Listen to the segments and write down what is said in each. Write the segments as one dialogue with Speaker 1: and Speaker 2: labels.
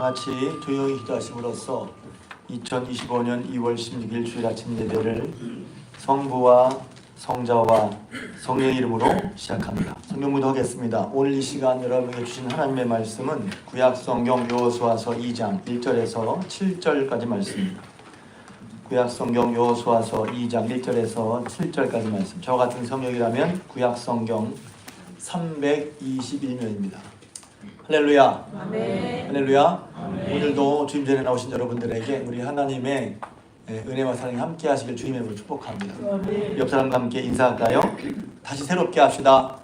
Speaker 1: 같이 조용히 기도하심으로써 2025년 2월 16일 주일 아침 예배를 성부와 성자와 성령의 이름으로 시작합니다. 성경 묵상하겠습니다. 오늘 이 시간 여러분에게 주신 하나님의 말씀은 구약 성경 여호수아서 2장 1절에서 7절까지 말씀입니다. 구약 성경 여호수아서 2장 1절에서 7절까지 말씀. 저 같은 성경이라면 구약 성경 321면입니다. 할렐루야. 아멘. 할렐루야. 아멘. 오늘도 주님 전에 나오신 여러분들에게 우리 하나님의 은혜와 사랑이 함께 하시길 주님의 이름으로 축복합니다. 아멘. 옆 사람과 함께 인사할까요? 다시 새롭게 합시다.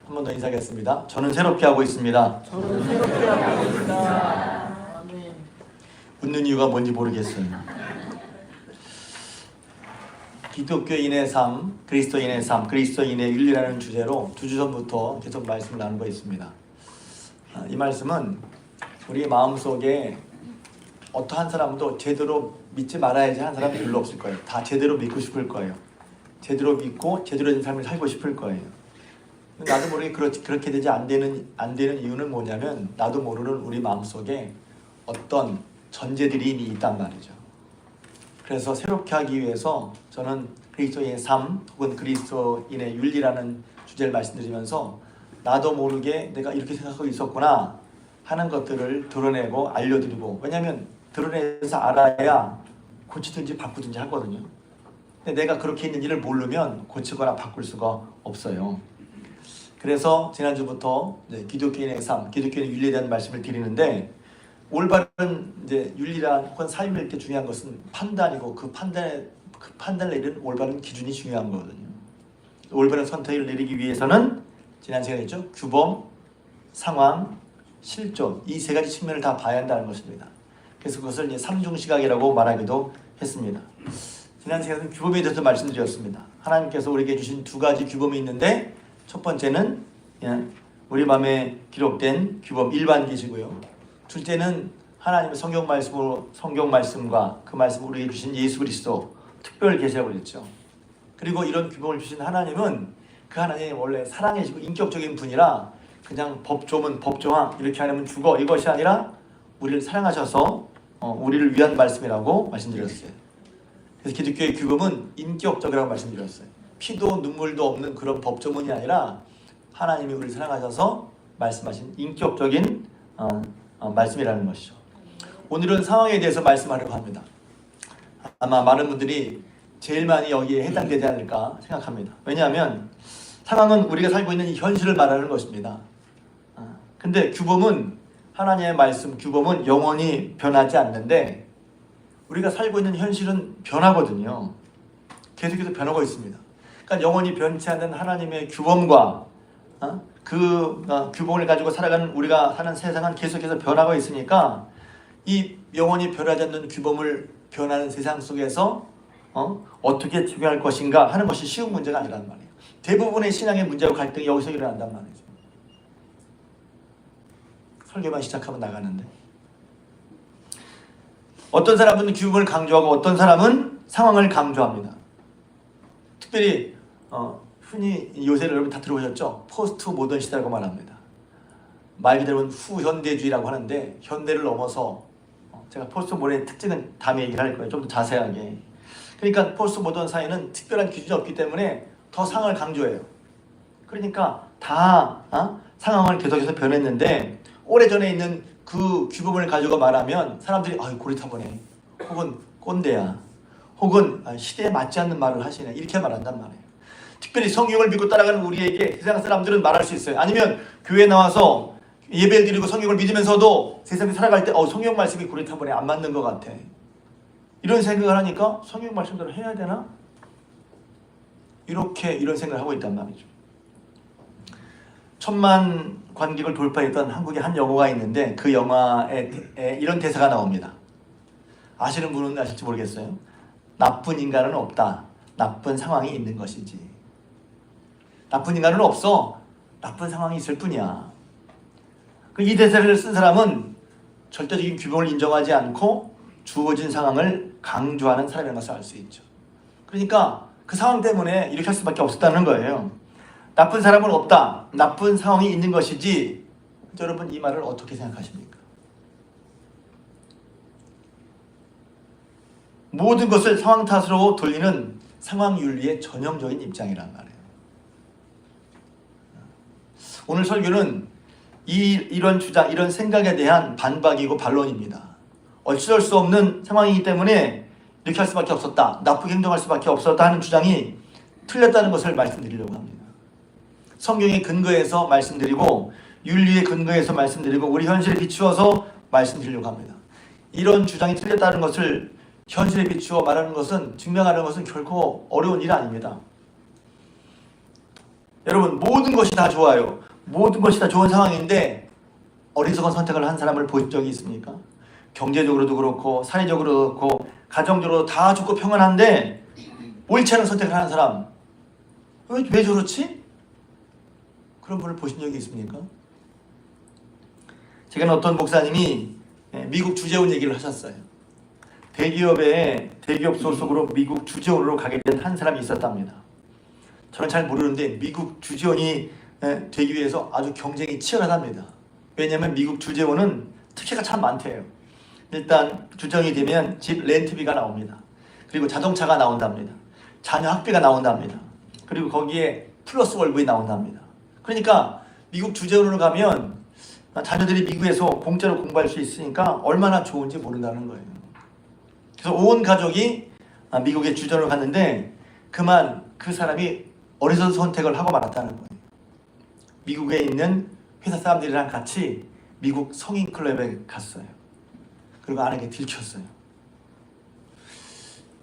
Speaker 1: 한 번 더 인사하겠습니다. 저는 새롭게 하고 있습니다. 저는 새롭게 하고 있습니다. 아멘. 웃는 이유가 뭔지 모르겠어요. 기독교인의 삶, 그리스도인의 삶, 그리스도인의 윤리라는 주제로 두 주 전부터 계속 말씀을 나누고 있습니다. 이 말씀은 우리 마음속에 어떠한 사람도 제대로 믿지 말아야지 하는 사람이 별로 없을 거예요. 다 제대로 믿고 싶을 거예요. 제대로 믿고 제대로 된 삶을 살고 싶을 거예요. 나도 모르게 그렇게 되지 안 되는 이유는 뭐냐면 나도 모르는 우리 마음속에 어떤 전제들이 이미 있단 말이죠. 그래서 새롭게 하기 위해서 저는 그리스도인의 삶 혹은 그리스도인의 윤리라는 주제를 말씀드리면서 나도 모르게 내가 이렇게 생각하고 있었구나 하는 것들을 드러내고 알려드리고, 왜냐하면 드러내서 알아야 고치든지 바꾸든지 하거든요. 근데 내가 그렇게 있는지를 모르면 고치거나 바꿀 수가 없어요. 그래서 지난주부터 기독교인의 삶, 기독교인의 윤리에 대한 말씀을 드리는데, 올바른 윤리란 혹은 삶일 때 중요한 것은 판단이고 그 판단을 내리는 올바른 기준이 중요한 거거든요. 올바른 선택을 내리기 위해서는 지난 시간에 했죠. 규범, 상황, 실존, 이 세 가지 측면을 다 봐야 한다는 것입니다. 그래서 그것을 이제 삼중시각이라고 말하기도 했습니다. 지난 시간에는 규범에 대해서 말씀드렸습니다. 하나님께서 우리에게 주신 두 가지 규범이 있는데, 첫 번째는 우리 마음에 기록된 규범 일반기시고요. 둘째는 하나님의 성경 말씀과 그 말씀을 우리에게 주신 예수 그리스도 특별 계시라고 그랬죠. 그리고 이런 규범을 주신 하나님은 그 하나님이 원래 사랑이시고 인격적인 분이라 그냥 법조문 법조항 이렇게 하면 죽어 이것이 아니라 우리를 사랑하셔서 우리를 위한 말씀이라고 말씀드렸어요. 그래서 기독교의 규범은 인격적이라고 말씀드렸어요. 피도 눈물도 없는 그런 법조문이 아니라 하나님이 우리를 사랑하셔서 말씀하신 인격적인 말씀이라는 것이죠. 오늘은 상황에 대해서 말씀하려고 합니다. 아마 많은 분들이 제일 많이 여기에 해당되지 않을까 생각합니다. 왜냐하면 상황은 우리가 살고 있는 이 현실을 말하는 것입니다. 근데 규범은, 하나님의 말씀 규범은 영원히 변하지 않는데 우리가 살고 있는 현실은 변하거든요. 계속해서 변하고 있습니다. 그러니까 영원히 변치 않는 하나님의 규범과 규범을 가지고 살아가는 우리가 사는 세상은 계속해서 변하고 있으니까 이 영원히 변하지 않는 규범을 변하는 세상 속에서 어떻게 지배할 것인가 하는 것이 쉬운 문제가 아니란 말이에요. 대부분의 신앙의 문제와 갈등이 여기서 일어난단 말이죠. 설교만 시작하면 나가는데, 어떤 사람은 규범을 강조하고 어떤 사람은 상황을 강조합니다. 특별히 흔히 요새 여러분 다 들어보셨죠? 포스트 모던 시대라고 말합니다. 말 그대로는 후현대주의라고 하는데, 현대를 넘어서 제가 포스트 모던의 특징은 다음에 얘기를 할 거예요. 좀 더 자세하게. 그러니까 포스트 모던 사회는 특별한 기준이 없기 때문에 더 상황을 강조해요. 그러니까 다 상황을 계속해서 변했는데, 오래전에 있는 그 규범을 가지고 말하면 사람들이 고리타분해, 혹은 꼰대야, 혹은 시대에 맞지 않는 말을 하시네, 이렇게 말한단 말이에요. 특별히 성경을 믿고 따라가는 우리에게 세상 사람들은 말할 수 있어요. 아니면 교회에 나와서 예배를 드리고 성경을 믿으면서도 세상에 살아갈 때 성경 말씀이 고리타분해, 안 맞는 것 같아, 이런 생각을 하니까 성경 말씀대로 해야 되나? 이런 생각을 하고 있단 말이죠. 1000만 관객을 돌파했던 한국의 한 영화가 있는데, 그 영화에 이런 대사가 나옵니다. 아시는 분은 아실지 모르겠어요. 나쁜 인간은 없다. 나쁜 상황이 있는 것이지. 나쁜 인간은 없어. 나쁜 상황이 있을 뿐이야. 이 대사를 쓴 사람은 절대적인 규범을 인정하지 않고 주어진 상황을 강조하는 사람이라는 것을 알 수 있죠. 그러니까 그 상황 때문에 이렇게 할 수밖에 없었다는 거예요. 나쁜 사람은 없다. 나쁜 상황이 있는 것이지. 여러분 이 말을 어떻게 생각하십니까? 모든 것을 상황 탓으로 돌리는 상황윤리의 전형적인 입장이란 말이에요. 오늘 설교는 이런 주장, 이런 생각에 대한 반박이고 반론입니다. 어쩔 수 없는 상황이기 때문에 이렇게 할 수밖에 없었다. 나쁘게 행동할 수밖에 없었다 하는 주장이 틀렸다는 것을 말씀드리려고 합니다. 성경의 근거에서 말씀드리고 윤리의 근거에서 말씀드리고 우리 현실에 비추어서 말씀드리려고 합니다. 이런 주장이 틀렸다는 것을 현실에 비추어 말하는 것은, 증명하는 것은 결코 어려운 일 아닙니다. 여러분, 모든 것이 다 좋아요. 모든 것이 다 좋은 상황인데 어리석은 선택을 한 사람을 본 적이 있습니까? 경제적으로도 그렇고 사회적으로도 그렇고 가정적으로 다 좋고 평안한데 옳지 않은 선택을 하는 사람, 왜 저렇지? 그런 분을 보신 적이 있습니까? 제가 어떤 목사님이 미국 주재원 얘기를 하셨어요. 대기업 소속으로 미국 주재원으로 가게 된 한 사람이 있었답니다. 저는 잘 모르는데 미국 주재원이 되기 위해서 아주 경쟁이 치열하답니다. 왜냐하면 미국 주재원은 특혜가 참 많대요. 일단 주정이 되면 집 렌트비가 나옵니다. 그리고 자동차가 나온답니다. 자녀 학비가 나온답니다. 그리고 거기에 플러스 월급이 나온답니다. 그러니까 미국 주재원으로 가면 자녀들이 미국에서 공짜로 공부할 수 있으니까 얼마나 좋은지 모른다는 거예요. 그래서 온 가족이 미국의 주재원으로 갔는데 그만 그 사람이 어리석은 선택을 하고 말았다는 거예요. 미국에 있는 회사 사람들이랑 같이 미국 성인 클럽에 갔어요. 그리고 아내에게 들켰어요.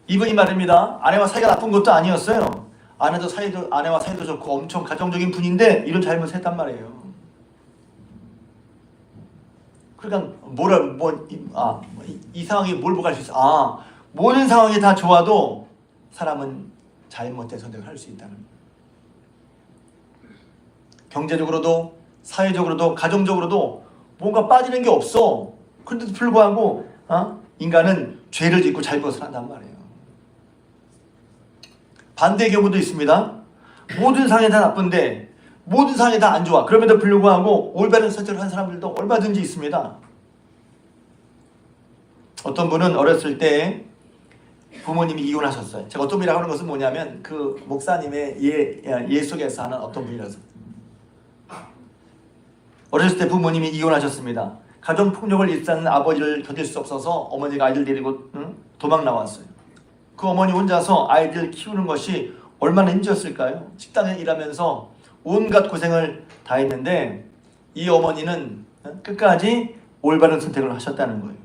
Speaker 1: 이분이 말입니다. 아내와 사이가 나쁜 것도 아니었어요. 아내와 사이도 좋고 엄청 가정적인 분인데 이런 잘못을 했단 말이에요. 그러니까 이 상황이 뭘 보고 할 수 있어? 모든 상황이 다 좋아도 사람은 잘못된 선택을 할 수 있다는 거예요. 경제적으로도 사회적으로도 가정적으로도 뭔가 빠지는 게 없어. 그런데도 불구하고 인간은 죄를 짓고 잘못을 한단 말이에요. 반대의 경우도 있습니다. 모든 상황이 다 나쁜데 모든 상황이 다 안 좋아. 그럼에도 불구하고 올바른 선택을 한 사람들도 얼마든지 있습니다. 어떤 분은 어렸을 때 부모님이 이혼하셨어요. 제가 어떤 분이라고 하는 것은 뭐냐면 그 목사님의 예 속에서 하는 어떤 분이라서. 어렸을 때 부모님이 이혼하셨습니다. 가정폭력을 일삼는 아버지를 견딜 수 없어서 어머니가 아이들 데리고 도망 나왔어요. 그 어머니 혼자서 아이들 키우는 것이 얼마나 힘들었을까요? 식당에 일하면서 온갖 고생을 다 했는데 이 어머니는 끝까지 올바른 선택을 하셨다는 거예요.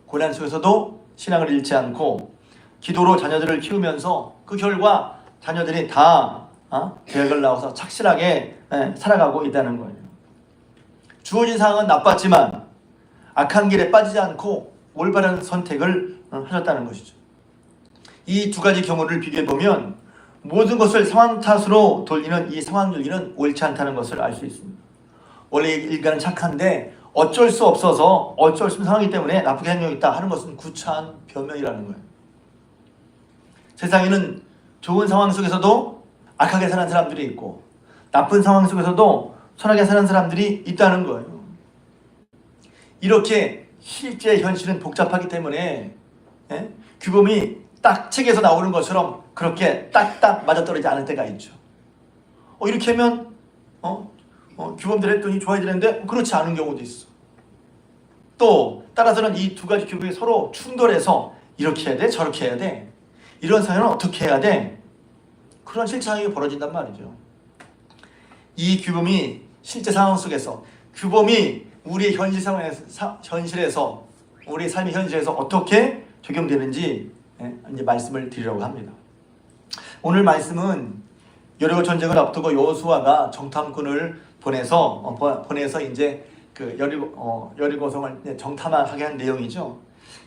Speaker 1: 고난 속에서도 신앙을 잃지 않고 기도로 자녀들을 키우면서 그 결과 자녀들이 다 대학을 나와서 착실하게 살아가고 있다는 거예요. 주어진 상황은 나빴지만 악한 길에 빠지지 않고 올바른 선택을 하셨다는 것이죠. 이 두 가지 경우를 비교해보면 모든 것을 상황 탓으로 돌리는 이 상황윤리는 옳지 않다는 것을 알 수 있습니다. 원래 인간은 착한데 어쩔 수 없어서 어쩔 수 없는 상황이기 때문에 나쁘게 행동했다 하는 것은 구차한 변명이라는 거예요. 세상에는 좋은 상황 속에서도 악하게 사는 사람들이 있고 나쁜 상황 속에서도 선하게 사는 사람들이 있다는 거예요. 이렇게 실제 현실은 복잡하기 때문에 규범이 딱 책에서 나오는 것처럼 그렇게 딱딱 맞아떨어지지 않을 때가 있죠. 이렇게 하면 규범대로 했더니 좋아야 되는데 그렇지 않은 경우도 있어. 또 따라서는 이 두 가지 규범이 서로 충돌해서 이렇게 해야 돼, 저렇게 해야 돼. 이런 상황은 어떻게 해야 돼? 그런 실제 상황이 벌어진단 말이죠. 이 규범이 실제 상황 속에서 규범이 우리의 현실에서 우리 삶의 현실에서 어떻게 적용되는지 이제 말씀을 드리려고 합니다. 오늘 말씀은 여리고 전쟁을 앞두고 여호수아가 정탐꾼을 보내서 이제 그 여리고성을 정탐하게 한 내용이죠.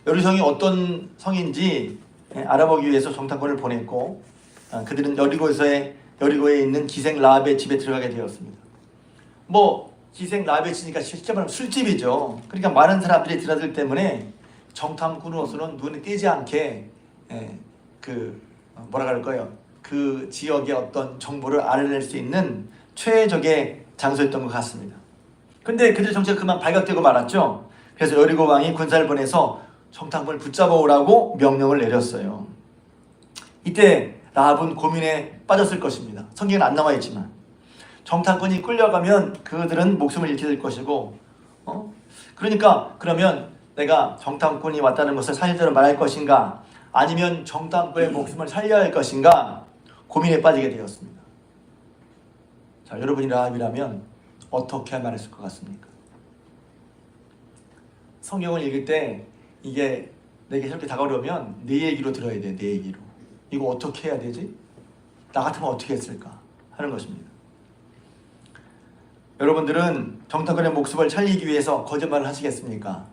Speaker 1: 여리성이 어떤 성인지 알아보기 위해서 정탐꾼을 보냈고 그들은 여리고에 있는 기생 라합의 집에 들어가게 되었습니다. 기생 라합의 집이니까 실제 말하면 술집이죠. 그러니까 많은 사람들이 드나들 때문에 정탐꾼으로서는 눈에 띄지 않게 그 지역의 어떤 정보를 알아낼 수 있는 최적의 장소였던 것 같습니다. 근데 그들 정체가 그만 발각되고 말았죠. 그래서 여리고 왕이 군사를 보내서 정탐꾼을 붙잡아 오라고 명령을 내렸어요. 이때 라합은 고민에 빠졌을 것입니다. 성경에는 안 나와 있지만 정탐꾼이 끌려가면 그들은 목숨을 잃게 될 것이고 그러니까 그러면 내가 정탐꾼이 왔다는 것을 사실대로 말할 것인가 아니면 정탐꾼의 목숨을 살려야 할 것인가 고민에 빠지게 되었습니다. 자, 여러분이 라합이라면 어떻게 말했을 것 같습니까? 성경을 읽을 때 이게 내게 이렇게 다가오려면 내 얘기로 들어야 돼. 내 얘기로. 이거 어떻게 해야 되지? 나 같으면 어떻게 했을까? 하는 것입니다. 여러분들은 정탐꾼의 목숨을 살리기 위해서 거짓말을 하시겠습니까?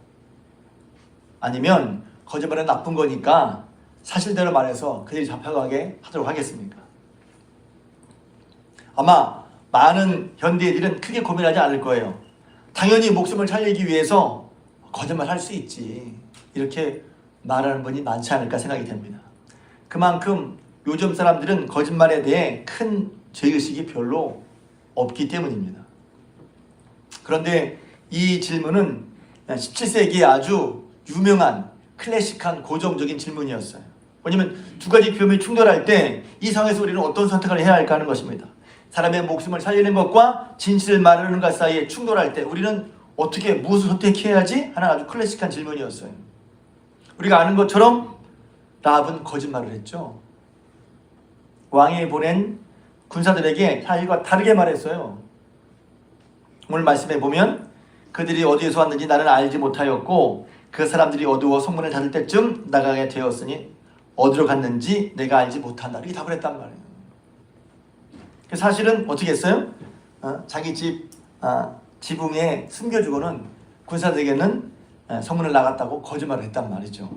Speaker 1: 아니면 거짓말은 나쁜 거니까 사실대로 말해서 그들이 잡혀가게 하도록 하겠습니까? 아마 많은 현대인들은 크게 고민하지 않을 거예요. 당연히 목숨을 살리기 위해서 거짓말 할 수 있지. 이렇게 말하는 분이 많지 않을까 생각이 됩니다. 그만큼 요즘 사람들은 거짓말에 대해 큰 죄의식이 별로 없기 때문입니다. 그런데 이 질문은 17세기에 아주 유명한 클래식한 고정적인 질문이었어요. 왜냐하면 두 가지 표현이 충돌할 때 이 상황에서 우리는 어떤 선택을 해야 할까 하는 것입니다. 사람의 목숨을 살리는 것과 진실을 말하는 것 사이에 충돌할 때 우리는 어떻게 무엇을 선택해야지 하는 아주 클래식한 질문이었어요. 우리가 아는 것처럼 라합은 거짓말을 했죠. 왕이 보낸 군사들에게 사실과 다르게 말했어요. 오늘 말씀에 보면 그들이 어디에서 왔는지 나는 알지 못하였고 그 사람들이 어두워 성문을 닫을 때쯤 나가게 되었으니 어디로 갔는지 내가 알지 못한다. 이렇게 답을 했단 말이에요. 사실은 어떻게 했어요? 자기 집 지붕에 숨겨주고는 군사들에게는 성문을 나갔다고 거짓말을 했단 말이죠.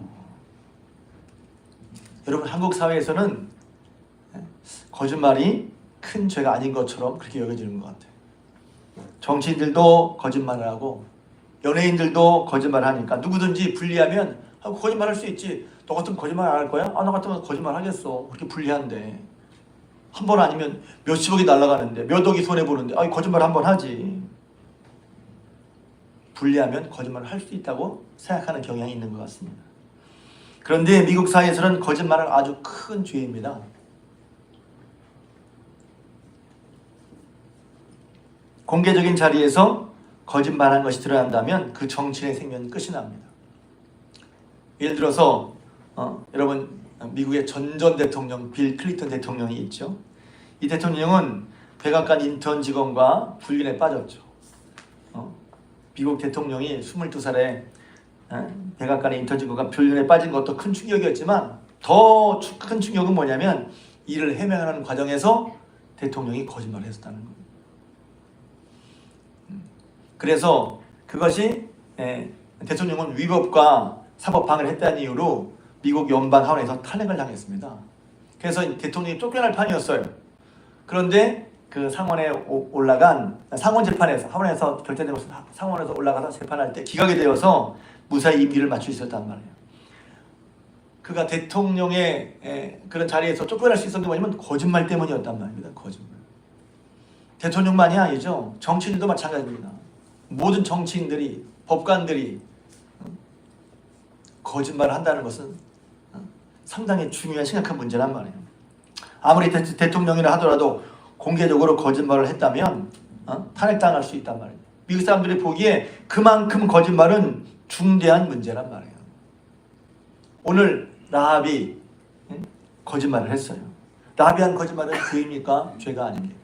Speaker 1: 여러분 한국 사회에서는 거짓말이 큰 죄가 아닌 것처럼 그렇게 여겨지는 것 같아요. 정치인들도 거짓말을 하고 연예인들도 거짓말을 하니까 누구든지 불리하면 거짓말할 수 있지. 너 같으면 거짓말 안 할 거야? 나 같으면 거짓말 하겠어. 그렇게 불리한데 한 번 아니면 몇십억이 날아가는데 몇 억이 손해보는데 거짓말 한 번 하지. 불리하면 거짓말을 할 수 있다고 생각하는 경향이 있는 것 같습니다. 그런데 미국 사회에서는 거짓말은 아주 큰 죄입니다. 공개적인 자리에서 거짓말한 것이 드러난다면 그 정치인의 생명은 끝이 납니다. 예를 들어서 여러분 미국의 전 대통령 빌 클린턴 대통령이 있죠. 이 대통령은 백악관 인턴 직원과 불륜에 빠졌죠. 미국 대통령이 22살에 백악관의 인턴 직원과 불륜에 빠진 것도 큰 충격이었지만 더 큰 충격은 뭐냐면 이를 해명하는 과정에서 대통령이 거짓말을 했었다는 겁니다. 그래서 그것이 대통령은 위법과 사법 방해를 했다는 이유로 미국 연방 하원에서 탄핵을 당했습니다. 그래서 대통령이 쫓겨날 판이었어요. 그런데 그 상원에 올라간 상원 재판에서 하원에서 결정된 것은 상원에서 올라가서 재판할 때 기각이 되어서 무사히 임기를 마칠 수 있었단 말이에요. 그가 대통령의 그런 자리에서 쫓겨날 수 있었던 게 뭐냐면 거짓말 때문이었단 말입니다. 거짓말. 대통령만이 아니죠. 정치인들도 마찬가지입니다. 모든 정치인들이 법관들이 거짓말을 한다는 것은 상당히 중요한 심각한 문제란 말이에요. 아무리 대통령이라 하더라도 공개적으로 거짓말을 했다면 탄핵당할 수 있단 말이에요. 미국 사람들이 보기에 그만큼 거짓말은 중대한 문제란 말이에요. 오늘 라합이 거짓말을 했어요. 라합이 한 거짓말은 죄입니까? 죄가 아닙니까?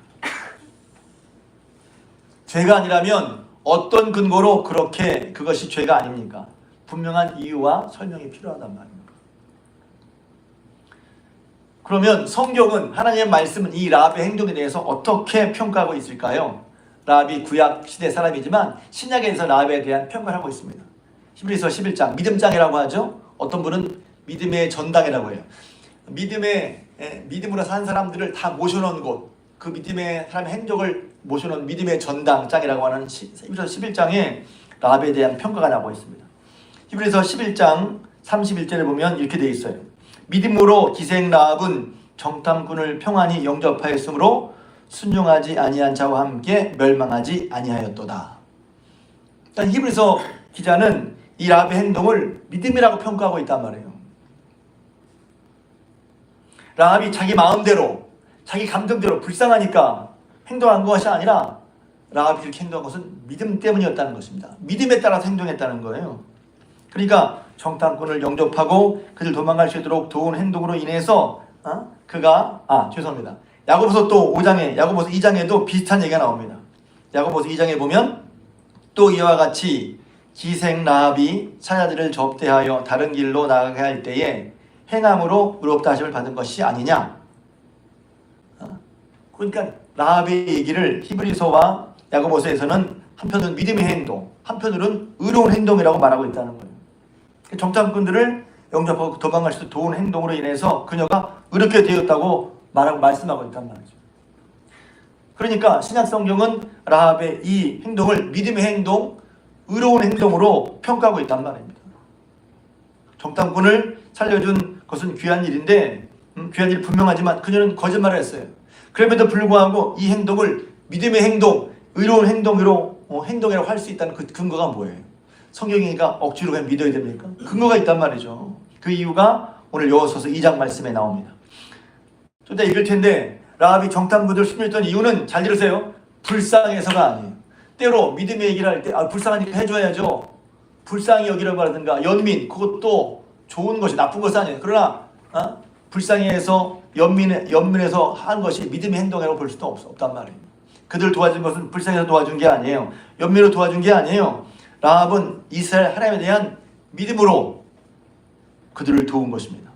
Speaker 1: 죄가 아니라면 어떤 근거로 그렇게 그것이 죄가 아닙니까? 분명한 이유와 설명이 필요하단 말입니다. 그러면 성경은 하나님의 말씀은 이 라합의 행동에 대해서 어떻게 평가하고 있을까요? 라합이 구약 시대 사람이지만 신약에서 라합에 대한 평가를 하고 있습니다. 히브리서 11장 믿음장이라고 하죠. 어떤 분은 믿음의 전당이라고 해요. 믿음으로 산 사람들을 다 모셔놓은 곳, 그 믿음의 사람의 행적을 모셔놓은 믿음의 전당장이라고 하는 히브리서 11장에 라합에 대한 평가가 나오고 있습니다. 히브리서 11장 31절에 보면 이렇게 되어 있어요. 믿음으로 기생 라합은 정탐꾼을 평안히 영접하였으므로 순종하지 아니한 자와 함께 멸망하지 아니하였도다. 일단 히브리서 기자는 이 라합의 행동을 믿음이라고 평가하고 있단 말이에요. 라합이 자기 마음대로, 자기 감정대로 불쌍하니까 행동한 것이 아니라 라합이 이렇게 행동한 것은 믿음 때문이었다는 것입니다. 믿음에 따라서 행동했다는 거예요. 그러니까 정탐꾼을 영접하고 그들 도망갈 수 있도록 도운 행동으로 인해서 죄송합니다. 야고보서 또 5장에, 야고보서 2장에도 비슷한 얘기가 나옵니다. 야고보서 2장에 보면 또 이와 같이 기생 라합이 사자들을 접대하여 다른 길로 나가게 할 때에 행함으로 의롭다 하심을 받은 것이 아니냐. 그러니까 라합의 얘기를 히브리서와 야고보서에서는 한편은 믿음의 행동, 한편으로는 의로운 행동이라고 말하고 있다는 거예요. 정탐꾼들을 영접하고 도망갈 수 도운 행동으로 인해서 그녀가 의롭게 되었다고 말씀하고 있단 말이죠. 그러니까 신약성경은 라합의 이 행동을 믿음의 행동, 의로운 행동으로 평가하고 있단 말입니다. 정탐꾼을 살려준 것은 귀한 일인데 귀한 일 분명하지만 그녀는 거짓말을 했어요. 그럼에도 불구하고 이 행동을 믿음의 행동, 의로운 행동이라고 할 수 있다는 그 근거가 뭐예요? 성경이니까 억지로 그냥 믿어야 됩니까? 근거가 있단 말이죠. 그 이유가 오늘 여호수아서 2장 말씀에 나옵니다. 좀 이따 읽을 텐데 라합이 정탐꾼들을 숨겼던 이유는 잘 들으세요. 불쌍해서가 아니에요. 때로 믿음의 얘기를 할 때 불쌍하니까 해줘야죠. 불쌍히 여기라고 하든가 연민, 그것도 좋은 것이 나쁜 것은 아니에요. 그러나 불쌍해서 연민해서 한 것이 믿음의 행동이라고 볼 수도 없단 말이에요. 그들을 도와준 것은 불쌍해서 도와준 게 아니에요. 연민으로 도와준 게 아니에요. 라합은 이스라엘 하나님에 대한 믿음으로 그들을 도운 것입니다.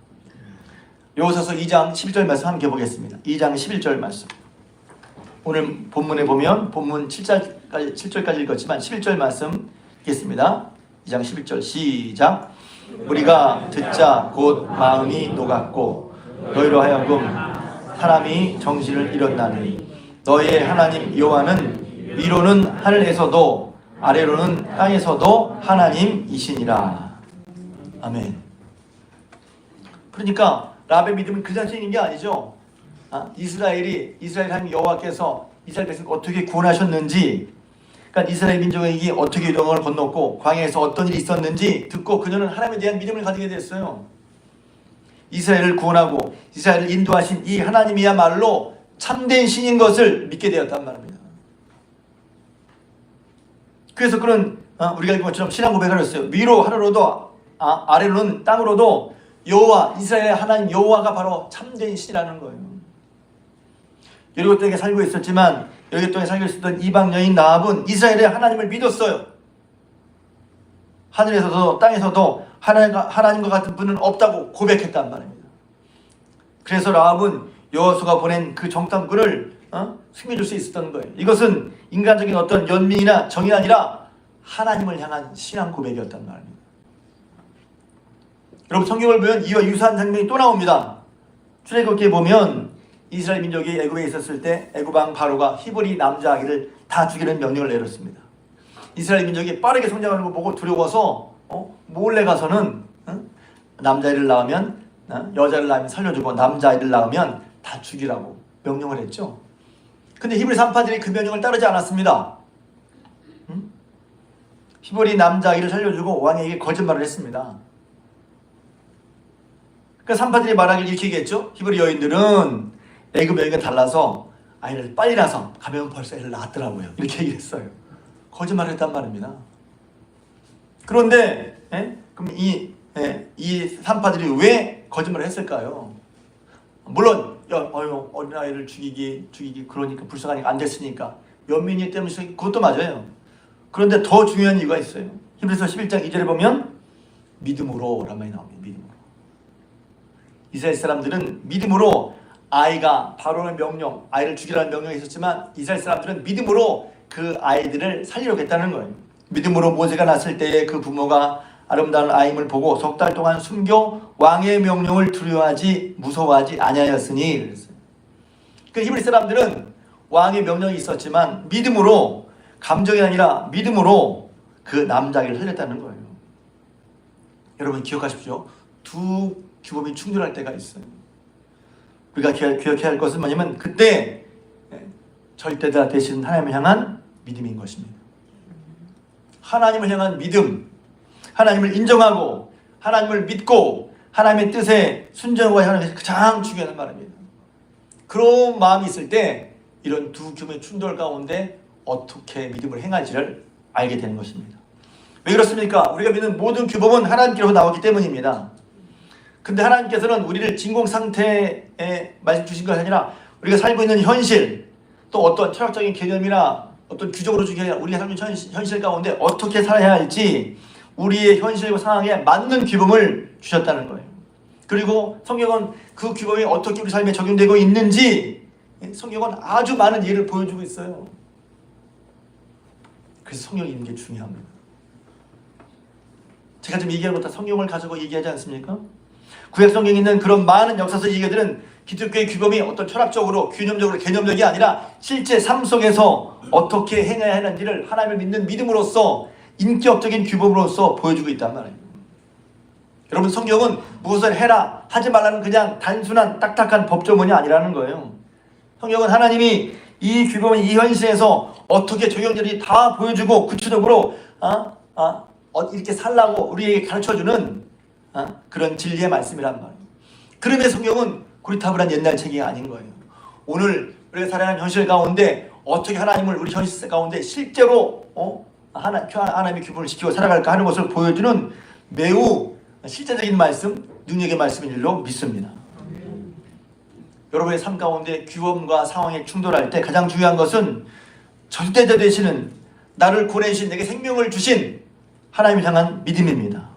Speaker 1: 여호수아서 2장 11절 말씀 함께 보겠습니다. 2장 11절 말씀. 오늘 본문에 보면 본문 7절까지 읽었지만 11절 말씀 읽겠습니다. 2장 11절 시작. 우리가 듣자 곧 마음이 녹았고 너희로 하여금 사람이 정신을 잃었나니 너희의 하나님 여호와는 위로는 하늘에서도 아래로는 땅에서도 하나님이시니라. 아멘. 그러니까 라합의 믿음은 그 자체인 게 아니죠. 이스라엘 하나님 여호와께서 이스라엘 백성 어떻게 구원하셨는지, 그러니까 이스라엘 민족에게 어떻게 요단강을 건넜고 광야에서 어떤 일이 있었는지 듣고 그녀는 하나님에 대한 믿음을 가지게 됐어요. 이스라엘을 구원하고 이스라엘을 인도하신 이 하나님이야말로 참된 신인 것을 믿게 되었단 말입니다. 그래서 그는 우리가 읽은 것처럼 신앙 고백을 했어요. 위로 하늘로도 아래로는 땅으로도 여호와, 이스라엘의 하나님 여호와가 바로 참된 신이라는 거예요. 여리고 땅에 살고 있었지만 여리고 땅에 살고 있었던 이방 여인 라합은 이스라엘의 하나님을 믿었어요. 하늘에서도 땅에서도 하나님과 같은 분은 없다고 고백했단 말입니다. 그래서 라합은 여호수아가 보낸 그 정탐꾼을 숨겨줄 수 있었던 거예요. 이것은 인간적인 어떤 연민이나 정이 아니라 하나님을 향한 신앙 고백이었단 말입니다. 여러분 성경을 보면 이와 유사한 장면이 또 나옵니다. 출애굽기에 보면 이스라엘 민족이 애굽에 있었을 때 애굽왕 바로가 히브리 남자 아기를 다 죽이는 명령을 내렸습니다. 이스라엘 민족이 빠르게 성장하는 걸 보고 두려워서 몰래 가서는 남자아이를 낳으면 여자를 낳으면 살려주고 남자아이를 낳으면 다 죽이라고 명령을 했죠. 근데 히브리 산파들이 그 명령을 따르지 않았습니다. 히브리 남자아이를 살려주고 왕에게 거짓말을 했습니다. 그러니까 산파들이 말하길 이렇게 얘기했죠. 히브리 여인들은 애굽 여인과 달라서 아이를 빨리 낳아서 가면 벌써 애를 낳았더라고요. 이렇게 얘기했어요. 거짓말을 했단 말입니다. 그런데 그럼 이 산파들이 왜 거짓말을 했을까요? 물론 어린아이를 죽이기 그러니까 불쌍하니까 안 됐으니까 연민이 때문에 그것도 맞아요. 그런데 더 중요한 이유가 있어요. 히브리서 11장 2절에 보면 믿음으로 라는 말이 나옵니다. 믿음으로. 이스라엘 사람들은 믿음으로 아이가 바로의 명령, 아이를 죽이라는 명령이 있었지만 이스라엘 사람들은 믿음으로 그 아이들을 살리려고 했다는 거예요. 믿음으로 모세가 낳았을 때에 그 부모가 아름다운 아임을 보고 석 달 동안 숨겨 왕의 명령을 두려워하지 무서워하지 아니하였으니 그랬어요. 그 히브리 사람들은 왕의 명령이 있었지만 믿음으로, 감정이 아니라 믿음으로 그 남자아이를 살렸다는 거예요. 여러분 기억하십시오. 두 규범이 충돌할 때가 있어요. 우리가 기억해야 할 것은 뭐냐면 그때 절대자 되신 하나님을 향한 믿음인 것입니다. 하나님을 향한 믿음, 하나님을 인정하고 하나님을 믿고 하나님의 뜻에 순종하고 하는 것이 가장 중요한 말입니다. 그런 마음이 있을 때 이런 두 규모의 충돌 가운데 어떻게 믿음을 행할지를 알게 되는 것입니다. 왜 그렇습니까? 우리가 믿는 모든 규범은 하나님께로서 나왔기 때문입니다. 근데 하나님께서는 우리를 진공 상태에 말씀 주신 것이 아니라 우리가 살고 있는 현실, 또 어떤 철학적인 개념이나 어떤 규정으로 주기 아니라 우리가 살고 있는 현실 가운데 어떻게 살아야 할지 우리의 현실과 상황에 맞는 규범을 주셨다는 거예요. 그리고 성경은 그 규범이 어떻게 우리 삶에 적용되고 있는지 성경은 아주 많은 예를 보여주고 있어요. 그래서 성경이 있는 게 중요합니다. 제가 지금 얘기하는 것다 성경을 가지고 얘기하지 않습니까? 구약 성경에 있는 그런 많은 역사서 얘기들은 기독교의 규범이 어떤 철학적으로 균형적으로 개념적이 아니라 실제 삶 속에서 어떻게 행해야 하는지를 하나님을 믿는 믿음으로써 인격적인 규범으로서 보여주고 있단 말이에요. 여러분, 성경은 무엇을 해라 하지 말라는 그냥 단순한 딱딱한 법조문이 아니라는 거예요. 성경은 하나님이 이 규범을 이 현실에서 어떻게 적용될지 다 보여주고 구체적으로 이렇게 살라고 우리에게 가르쳐주는 그런 진리의 말씀이란 말이에요. 그러면 성경은 고리타불한 옛날 책이 아닌 거예요. 오늘 우리가 살아가는 현실 가운데 어떻게 하나님을 우리 현실 가운데 실제로 하나님의 규범을 지키고 살아갈까 하는 것을 보여주는 매우 실제적인 말씀, 능력의 말씀인 줄로 믿습니다. 여러분의 삶 가운데 규범과 상황에 충돌할 때 가장 중요한 것은 절대자 되시는 나를 구원해주신 내게 생명을 주신 하나님을 향한 믿음입니다.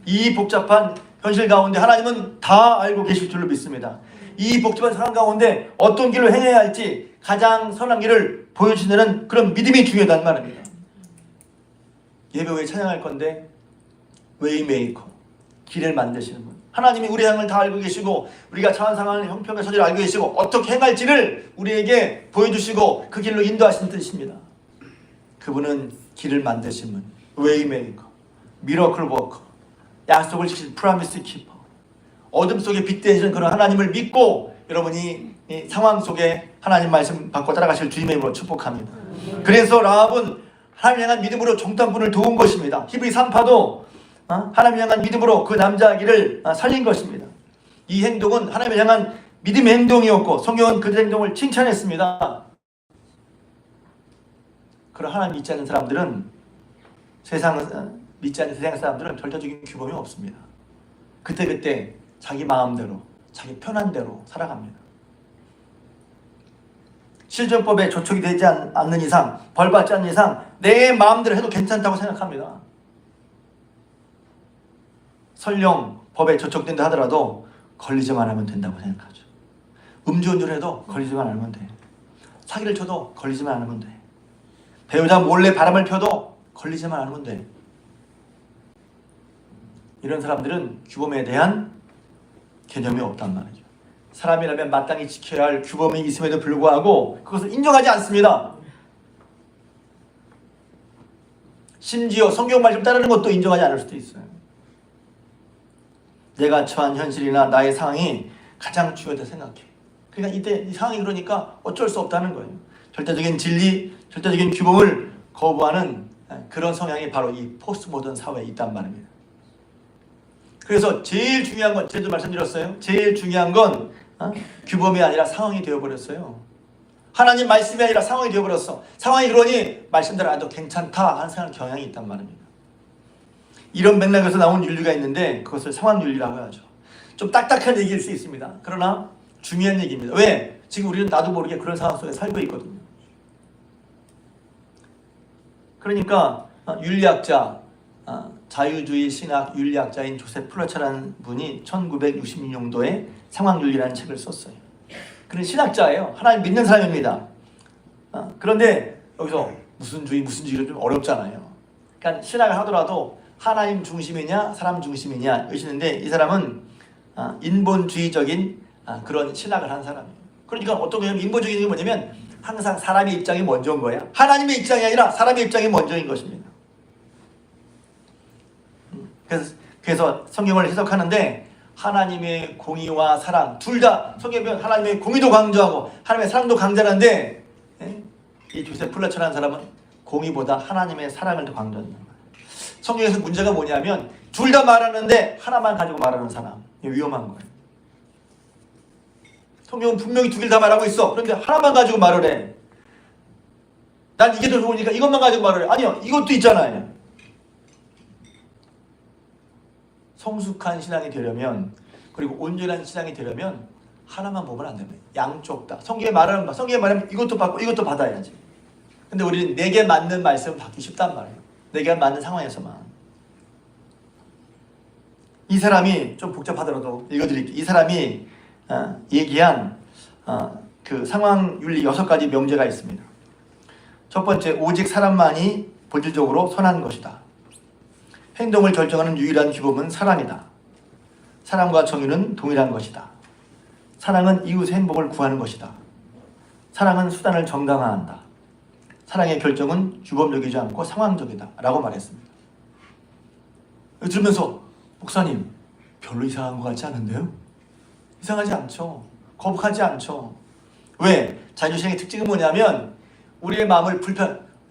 Speaker 1: 이 복잡한 현실 가운데 하나님은 다 알고 계실 줄로 믿습니다. 이 복잡한 상황 가운데 어떤 길로 행해야 할지 가장 선한 길을 보여주시는 그런 믿음이 중요하다는 말입니다. 예배 후에 찬양할 건데 웨이메이커, 길을 만드시는 분, 하나님이 우리 향을 다 알고 계시고 우리가 처한 상황을 형편과 처지를 알고 계시고 어떻게 행할지를 우리에게 보여주시고 그 길로 인도하시는 뜻입니다. 그분은 길을 만드신 분, 웨이메이커, 미러클 워커, 약속을 지키신 프라미스 키퍼, 어둠 속에 빛 되시는 그런 하나님을 믿고 여러분이 이 상황 속에 하나님 말씀 받고 따라가실 주님의 이름으로 축복합니다. 그래서 라합은 하나님 향한 믿음으로 종탄꾼을 도운 것입니다. 히브리 3파도 하나님 향한 믿음으로 그 남자아기를 살린 것입니다. 이 행동은 하나님을 향한 믿음의 행동이었고 성경은 그 행동을 칭찬했습니다. 그런 하나님 믿지 않는 사람들은 믿지 않는 세상 사람들은 절대적인 규범이 없습니다. 그때그때 자기 마음대로 자기 편한 대로 살아갑니다. 실존법에 저촉이 되지 않는 이상, 벌받지 않는 이상 내 마음대로 해도 괜찮다고 생각합니다. 설령 법에 저촉된다 하더라도 걸리지만 하면 된다고 생각하죠. 음주운전을 해도 걸리지만 않으면 돼. 사기를 쳐도 걸리지만 않으면 돼. 배우자 몰래 바람을 펴도 걸리지만 않으면 돼. 이런 사람들은 규범에 대한 개념이 없단 말이죠. 사람이라면 마땅히 지켜야 할 규범이 있음에도 불구하고 그것을 인정하지 않습니다. 심지어 성경 말씀 따르는 것도 인정하지 않을 수도 있어요. 내가 처한 현실이나 나의 상황이 가장 중요하다고 생각해. 그러니까 이때 이 상황이 그러니까 어쩔 수 없다는 거예요. 절대적인 진리, 절대적인 규범을 거부하는 그런 성향이 바로 이 포스트 모던 사회에 있단 말입니다. 그래서 제일 중요한 건, 제가 말씀드렸어요. 제일 중요한 건 규범이 아니라 상황이 되어버렸어요. 하나님 말씀이 아니라 상황이 되어버렸어. 상황이 그러니 말씀대로 안 해도 괜찮다 하는 경향이 있단 말입니다. 이런 맥락에서 나온 윤리가 있는데 그것을 상황윤리라고 하죠. 좀 딱딱한 얘기일 수 있습니다. 그러나 중요한 얘기입니다. 왜? 지금 우리는 나도 모르게 그런 상황 속에 살고 있거든요. 그러니까 윤리학자, 자유주의 신학 윤리학자인 조셉 플러처라는 분이 1966년도에 상황윤리라는 책을 썼어요. 그는 신학자예요. 하나님 믿는 사람입니다. 그런데 여기서 무슨 주의는 좀 어렵잖아요. 그러니까 신학을 하더라도 하나님 중심이냐 사람 중심이냐 여시는데 이 사람은 인본주의적인 그런 신학을 한 사람이에요. 그러니까 어떤 거냐면 인본주의적인 게 뭐냐면 항상 사람의 입장이 먼저인 거야. 하나님의 입장이 아니라 사람의 입장이 먼저인 것입니다. 그래서 성경을 해석하는데 하나님의 공의와 사랑 둘 다 성경에 보면 하나님의 공의도 강조하고 하나님의 사랑도 강조하는데 이 조세 플라처라는 사람은 공의보다 하나님의 사랑을 더 강조한다. 성경에서 문제가 뭐냐면 둘 다 말하는데 하나만 가지고 말하는 사람. 위험한 거예요. 성경은 분명히 두 개를 다 말하고 있어. 그런데 하나만 가지고 말을 해. 난 이게 더 좋으니까 이것만 가지고 말을 해. 아니요, 이것도 있잖아요. 성숙한 신앙이 되려면, 그리고 온전한 신앙이 되려면 하나만 보면 안 됩니다. 양쪽 다. 성경에 말하면 이것도 받고 이것도 받아야지. 근데 우리는 내게 맞는 말씀을 받기 쉽단 말이에요. 내게 맞는 상황에서만. 이 사람이 좀 복잡하더라도 읽어드릴게요. 이 사람이 얘기한 그 상황윤리 6가지 명제가 있습니다. 첫 번째, 오직 사람만이 본질적으로 선한 것이다. 행동을 결정하는 유일한 규범은 사랑이다. 사랑과 정의는 동일한 것이다. 사랑은 이웃의 행복을 구하는 것이다. 사랑은 수단을 정당화한다. 사랑의 결정은 규범적이지 않고 상황적이다 라고 말했습니다. 들으면서 목사님 별로 이상한 것 같지 않은데요? 이상하지 않죠. 거북하지 않죠. 왜? 자유신앙의 특징은 뭐냐면 우리의 마음을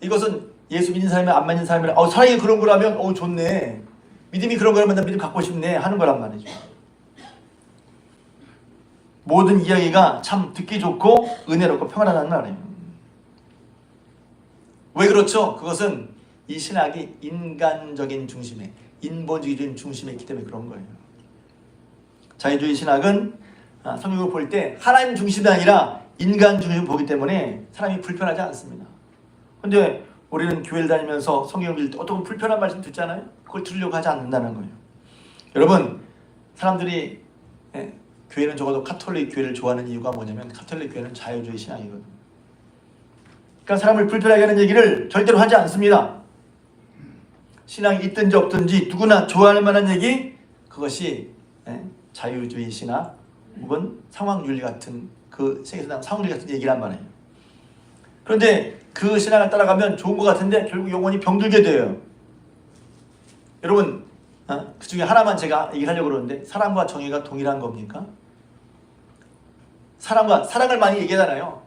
Speaker 1: 이것은 예수 믿는 사람이 안 믿는 사람이라 사랑이 그런 거라면 좋네. 믿음이 그런 거라면 나 믿음 갖고 싶네 하는 거란 말이죠. 모든 이야기가 참 듣기 좋고 은혜롭고 평안하다는 말이에요. 왜 그렇죠? 그것은 이 신학이 인간적인 중심에, 인본주의적인 중심에 있기 때문에 그런 거예요. 자유주의 신학은 성경을 볼 때 하나님 중심이 아니라 인간 중심을 보기 때문에 사람이 불편하지 않습니다. 그런데 우리는 교회를 다니면서 성경을 읽을 때 어떤 불편한 말씀 듣잖아요. 그걸 들으려고 하지 않는다는 거예요. 여러분, 사람들이 교회는 적어도 카톨릭 교회를 좋아하는 이유가 뭐냐면 카톨릭 교회는 자유주의 신앙이거든요. 그러니까 사람을 불편하게 하는 얘기를 절대로 하지 않습니다. 신앙이 있든지 없든지 누구나 좋아할 만한 얘기, 그것이 자유주의 신학 혹은 상황윤리 같은 그 세계에서 상황윤리 같은 얘기란 말이에요. 그런데 그 신앙을 따라가면 좋은 것 같은데 결국 영혼이 병들게 돼요. 여러분, 그 중에 하나만 제가 얘기하려고 그러는데 사랑과 정의가 동일한 겁니까? 사랑을 많이 얘기하잖아요.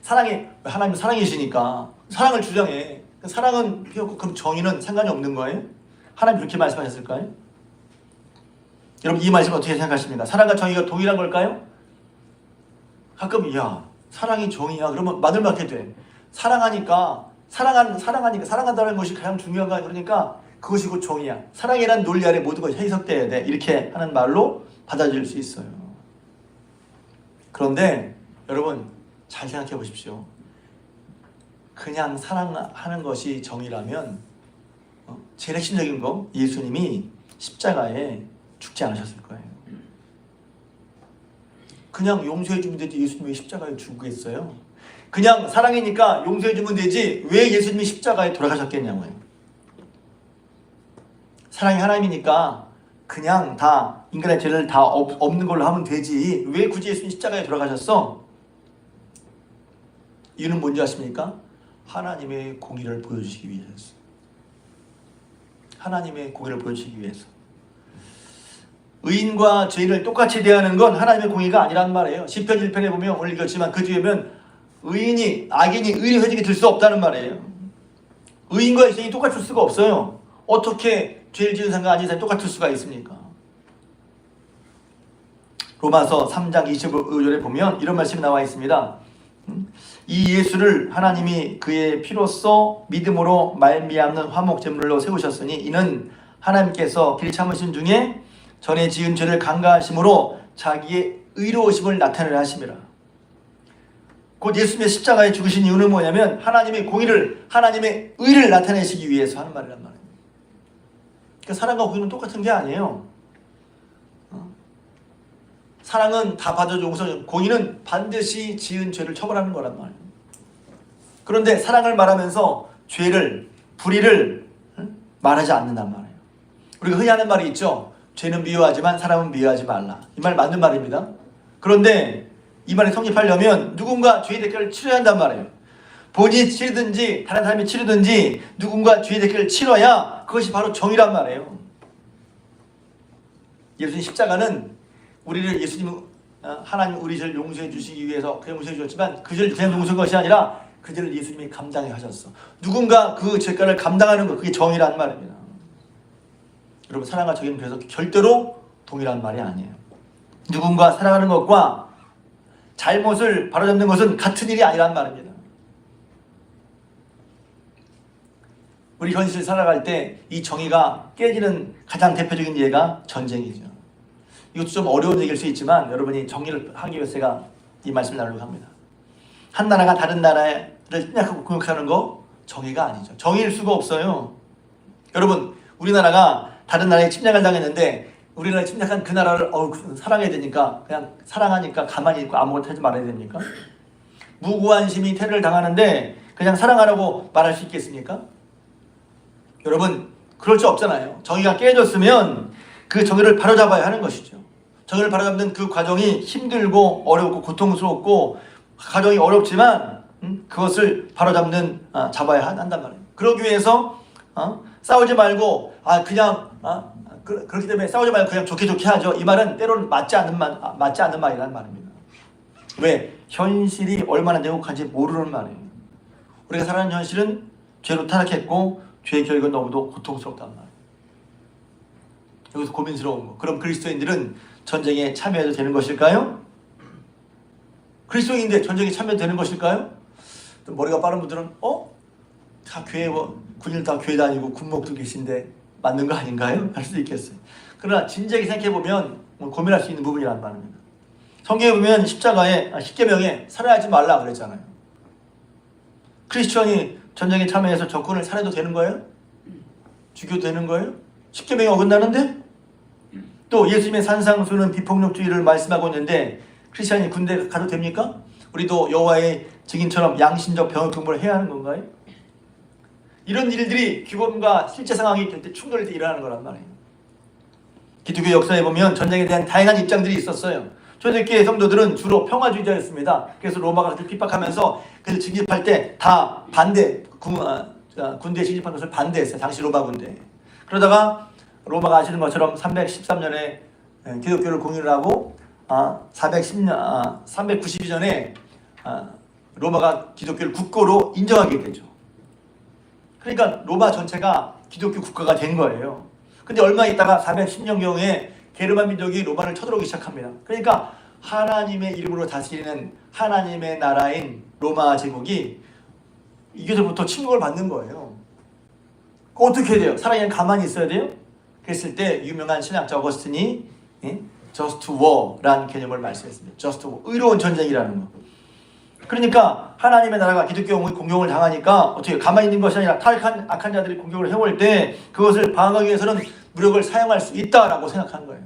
Speaker 1: 하나님은 사랑이시니까 사랑을 주장해. 사랑은 필요 없고 그럼 정의는 상관이 없는 거예요? 하나님 그렇게 말씀하셨을까요? 여러분 이 말씀 어떻게 생각하십니까? 사랑과 정의가 동일한 걸까요? 가끔 사랑이 정의야 그러면 맞을 맞게 돼. 사랑한다는 것이 가장 중요한 거야. 그러니까 그것이 곧 정의야. 사랑이란 논리 아래 모든 것이 해석돼야 돼. 이렇게 하는 말로 받아들일 수 있어요. 그런데 여러분 잘 생각해 보십시오. 그냥 사랑하는 것이 정의라면 제일 핵심적인 거 예수님이 십자가에 죽지 않으셨을 거예요. 그냥 용서해 주면 되지 예수님이 십자가에 죽겠어요? 그냥 사랑이니까 용서해 주면 되지 왜 예수님이 십자가에 돌아가셨겠냐고요. 사랑이 하나님이니까 그냥 다 인간의 죄를 다 없는 걸로 하면 되지 왜 굳이 예수님이 십자가에 돌아가셨어? 이유는 뭔지 아십니까? 하나님의 공의를 보여주시기 위해서. 하나님의 공의를 보여주시기 위해서. 의인과 죄인을 똑같이 대하는 건 하나님의 공의가 아니란 말이에요. 시편 1편에 보면 오늘 읽었지만 그 뒤에 보면 악인이 의리 회직에 들 수 없다는 말이에요. 의인과 죄인이 똑같을 수가 없어요. 어떻게 죄를 지은 사람과 아닌 사람이 똑같을 수가 있습니까? 로마서 3장 25절에 보면 이런 말씀이 나와 있습니다. 이 예수를 하나님이 그의 피로써 믿음으로 말미암는 화목제물로 세우셨으니 이는 하나님께서 길 참으신 중에 전에 지은 죄를 간과하심으로 자기의 의로우심을 나타내려 하심이라. 곧 예수님의 십자가에 죽으신 이유는 뭐냐면 하나님의 공의를, 하나님의 의를 나타내시기 위해서 하는 말이란 말이에요. 그러니까 사랑과 공의는 똑같은 게 아니에요. 사랑은 다 받아줘 용서, 공의는 반드시 지은 죄를 처벌하는 거란 말이에요. 그런데 사랑을 말하면서 죄를, 불의를 말하지 않는단 말이에요. 우리가 흔히 하는 말이 있죠. 죄는 미워하지만 사람은 미워하지 말라. 이 말 맞는 말입니다. 그런데 이 말이 성립하려면 누군가 죄의 대가를 치러야 한단 말이에요. 본인이 치르든지 다른 사람이 치르든지 누군가 죄의 대가를 치러야 그것이 바로 정의란 말이에요. 예수님 십자가는 하나님 우리 죄를 용서해 주시기 위해서 그냥 용서해 주셨지만 그 죄를 그냥 용서한 것이 아니라 그 죄를 예수님이 감당해 하셨어. 누군가 그 죄가를 감당하는 것, 그게 정의란 말입니다. 여러분, 사랑과 정의는 그래서 절대로 동일한 말이 아니에요. 누군가 사랑하는 것과 잘못을 바로잡는 것은 같은 일이 아니란 말입니다. 우리 현실 살아갈 때 이 정의가 깨지는 가장 대표적인 예가 전쟁이죠. 이것도 좀 어려운 얘기일 수 있지만 여러분이 정리를 하기 위해서 제가 이 말씀을 나누려고 합니다. 한 나라가 다른 나라를 침략하고 공격하는 거 정의가 아니죠. 정의일 수가 없어요. 여러분, 우리나라가 다른 나라에 침략을 당했는데 우리나라에 침략한 그 나라를 사랑해야 되니까 그냥 사랑하니까 가만히 있고 아무것도 하지 말아야 됩니까? 무고한 시민이 테러를 당하는데 그냥 사랑하라고 말할 수 있겠습니까? 여러분, 그럴 수 없잖아요. 정의가 깨졌으면 그 정의를 바로잡아야 하는 것이죠. 정의를 바로잡는 그 과정이 힘들고 어렵고 고통스럽고 과정이 어렵지만 그것을 바로잡는 잡아야 한단 말이에요. 그러기 위해서 싸우지 말고 그렇기 때문에 싸우지 말고 그냥 좋게 하죠. 이 말은 때로는 맞지 않는 말이라는 말입니다. 왜? 현실이 얼마나 냉혹한지 모르는 말이에요. 우리가 살아가는 현실은 죄로 타락했고 죄의 결과가 너무도 고통스럽단 말이에요. 여기서 고민스러운 거. 그럼 그리스도인들은 전쟁에 참여해도 되는 것일까요? 그리스도인인데 전쟁에 참여해도 되는 것일까요? 머리가 빠른 분들은 다 교회 군인 다 교회 다니고 군목도 계신데 맞는 거 아닌가요? 할 수도 있겠어요. 그러나 진지하게 생각해보면 고민할 수 있는 부분이란 말입니다. 성경에 보면 십계명에 살해하지 말라 그랬잖아요. 크리스천이 전쟁에 참여해서 적군을 살해도 되는 거예요? 죽여도 되는 거예요? 십계명이 어긋나는데? 또 예수님의 산상수는 비폭력주의를 말씀하고 있는데 크리스천이 군대 가도 됩니까? 우리도 여호와의 증인처럼 양심적 병역 근무를 해야 하는 건가요? 이런 일들이 규범과 실제 상황이 될 때 충돌할 때 일어나는 거란 말이에요. 기독교 역사에 보면 전쟁에 대한 다양한 입장들이 있었어요. 초대교회 성도들은 주로 평화주의자였습니다. 그래서 로마가 그들 핍박하면서 그들 진입할 때 다 군대에 진입한 것을 반대했어요. 당시 로마 군대. 그러다가 로마가 아시는 것처럼 313년에 기독교를 공인을 하고 392년에 로마가 기독교를 국고로 인정하게 되죠. 그러니까 로마 전체가 기독교 국가가 된 거예요. 근데 얼마 있다가 410년경에 게르만 민족이 로마를 쳐들어오기 시작합니다. 그러니까 하나님의 이름으로 다스리는 하나님의 나라인 로마 제국이 이교서부터 침묵을 받는 거예요. 어떻게 해야 돼요? 사람이 가만히 있어야 돼요? 그랬을 때 유명한 신학자 어거스틴이 just war라는 개념을 말씀했습니다. just war, 의로운 전쟁이라는 거. 그러니까 하나님의 나라가 기독교 공격을 당하니까 어떻게 가만히 있는 것이 아니라 타락한 악한 자들이 공격을 해올 때 그것을 방어하기 위해서는 무력을 사용할 수 있다라고 생각한 거예요.